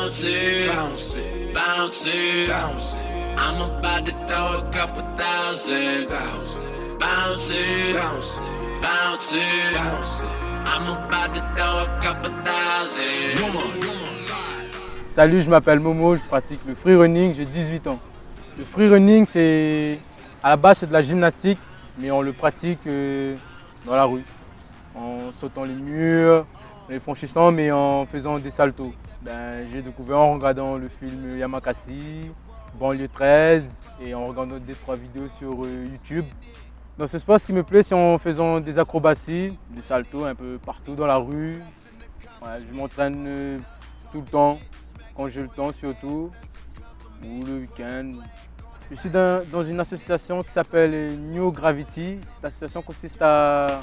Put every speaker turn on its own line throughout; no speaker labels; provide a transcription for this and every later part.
Bounce it, bounce it, bounce it, bounce it. I'm about to throw a couple thousand. Bounce it, bounce it, bounce it, bounce it. I'm about to throw a couple thousand.
Salut, je m'appelle Momo, je pratique le free running, j'ai 18 ans. Le free running, à la base, c'est de la gymnastique, mais on le pratique dans la rue, en sautant les murs, en les franchissant, mais en faisant des saltos. J'ai découvert en regardant le film Yamakasi, Banlieue 13, et en regardant 2-3 vidéos sur YouTube. Dans ce sport, ce qui me plaît, c'est en faisant des acrobaties, des saltos un peu partout dans la rue. Je m'entraîne tout le temps, quand j'ai le temps surtout, ou le week-end. Je suis dans une association qui s'appelle New Gravity. Cette association consiste à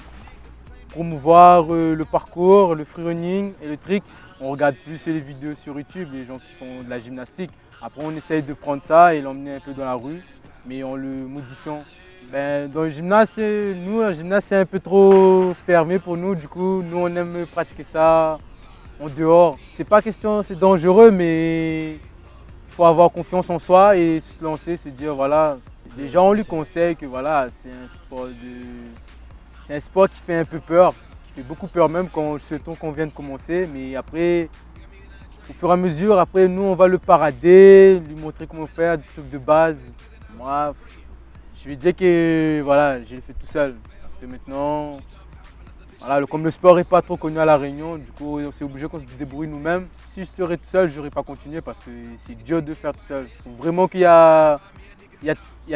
promouvoir le parcours, le free running et le tricks. On regarde plus les vidéos sur YouTube, les gens qui font de la gymnastique. Après, on essaye de prendre ça et l'emmener un peu dans la rue, mais en le modifiant. Dans le gymnase, le gymnase c'est un peu trop fermé pour nous. Du coup, nous on aime pratiquer ça en dehors. C'est pas question, c'est dangereux, mais il faut avoir confiance en soi et se lancer, se dire voilà. Les gens on lui conseille que voilà, c'est un sport qui fait un peu peur, qui fait beaucoup peur même quand qu'on vient de commencer. Mais après, au fur et à mesure, après nous on va le parader, lui montrer comment faire, des trucs de base. Moi, je vais dire que voilà, je l'ai fait tout seul. Parce que maintenant, voilà, comme le sport n'est pas trop connu à La Réunion, du coup, c'est obligé qu'on se débrouille nous-mêmes. Si je serais tout seul, je n'aurais pas continué parce que c'est dur de faire tout seul. Il faut vraiment qu'il y a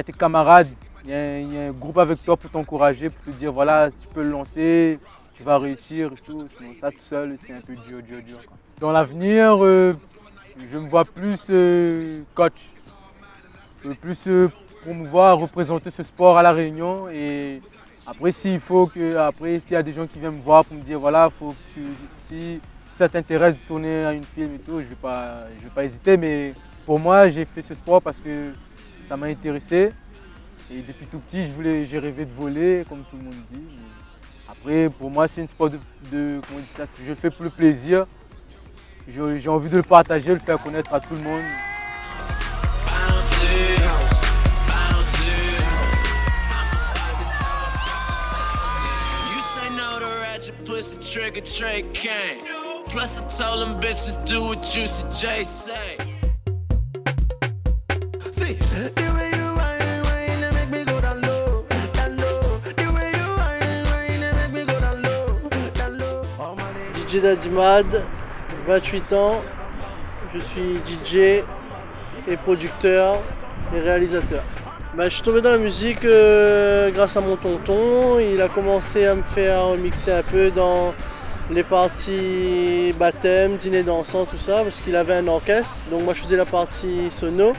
tes camarades, il y a un groupe avec toi pour t'encourager, pour te dire voilà, tu peux le lancer, tu vas réussir et tout. Sinon, ça tout seul, c'est un peu dur. Quoi. Dans l'avenir, je me vois plus coach, plus promouvoir, représenter ce sport à La Réunion. Et après, s'il y a des gens qui viennent me voir pour me dire voilà, si ça t'intéresse de tourner à une film et tout, je vais pas hésiter. Mais pour moi, j'ai fait ce sport parce que ça m'a intéressé. Et depuis tout petit, j'ai rêvé de voler, comme tout le monde dit. Mais après, pour moi, c'est un sport comment on dit ça, je le fais pour le plaisir. J'ai envie de le partager, de le faire connaître à tout le monde.
Pussy trigger Trey came. Plus I told them bitches do what Juicy J say.
See, the way you whine, make me go down low, down low. The way you whine, make me go down low.
DJ Daddy Mad, 28 ans. Je suis DJ et producteur et réalisateur. Je suis tombé dans la musique grâce à mon tonton. Il a commencé à me faire remixer un peu dans les parties baptême, dîner dansant, tout ça, parce qu'il avait un orchestre. Donc moi je faisais la partie sono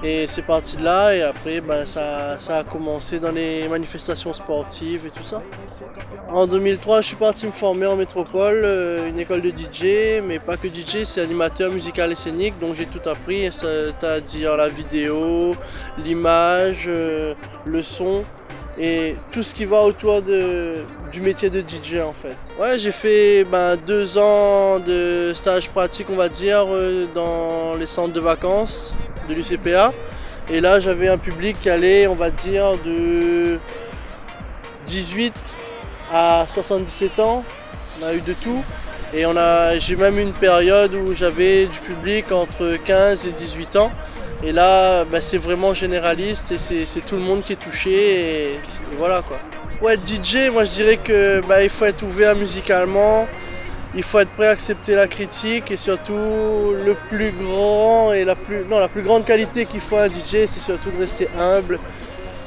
et c'est parti de là. Et après ça a commencé dans les manifestations sportives et tout ça. En 2003 je suis parti me former en métropole, une école de DJ, mais pas que DJ, c'est animateur musical et scénique. Donc j'ai tout appris, c'est-à-dire la vidéo, l'image, le son et tout ce qui va autour du métier de DJ en fait. Ouais, j'ai fait 2 ans de stage pratique on va dire dans les centres de vacances de l'UCPA. Et là j'avais un public qui allait on va dire de 18 à 77 ans, on a eu de tout. Et j'ai même eu une période où j'avais du public entre 15 et 18 ans. Et là, c'est vraiment généraliste et c'est tout le monde qui est touché et voilà quoi. Ouais, DJ, moi je dirais que il faut être ouvert musicalement, il faut être prêt à accepter la critique et surtout le plus grand et la plus grande qualité qu'il faut à un DJ, c'est surtout de rester humble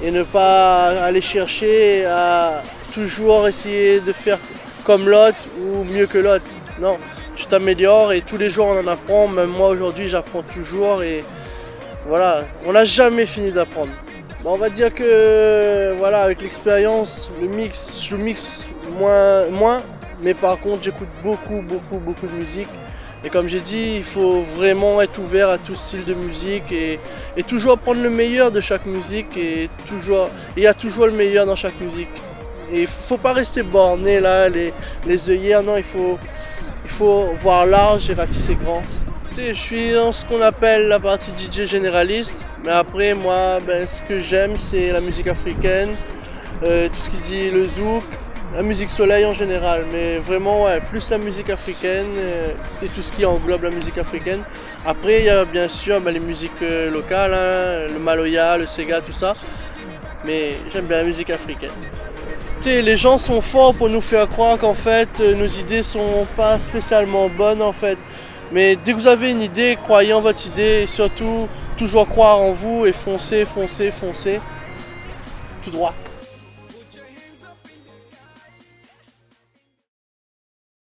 et ne pas aller chercher à toujours essayer de faire comme l'autre ou mieux que l'autre. Non, tu t'améliores et tous les jours on en apprend, même moi aujourd'hui j'apprends toujours et voilà, on n'a jamais fini d'apprendre. On va dire que voilà, avec l'expérience, je mixe moins, mais par contre j'écoute beaucoup de musique. Et comme j'ai dit, il faut vraiment être ouvert à tout style de musique et toujours prendre le meilleur de chaque musique et il y a toujours le meilleur dans chaque musique. Et il ne faut pas rester borné là, les œillères, non, il faut voir large et ratisser grand. Je suis dans ce qu'on appelle la partie DJ généraliste, mais après moi ce que j'aime c'est la musique africaine, tout ce qui dit le zouk, la musique soleil en général, mais vraiment plus la musique africaine et tout ce qui englobe la musique africaine. Après il y a bien sûr les musiques locales, hein, le maloya, le sega, tout ça, mais j'aime bien la musique africaine. Les gens sont forts pour nous faire croire qu'en fait nos idées sont pas spécialement bonnes en fait. Mais dès que vous avez une idée, croyez en votre idée et surtout toujours croire en vous et foncez, foncez, foncez tout droit.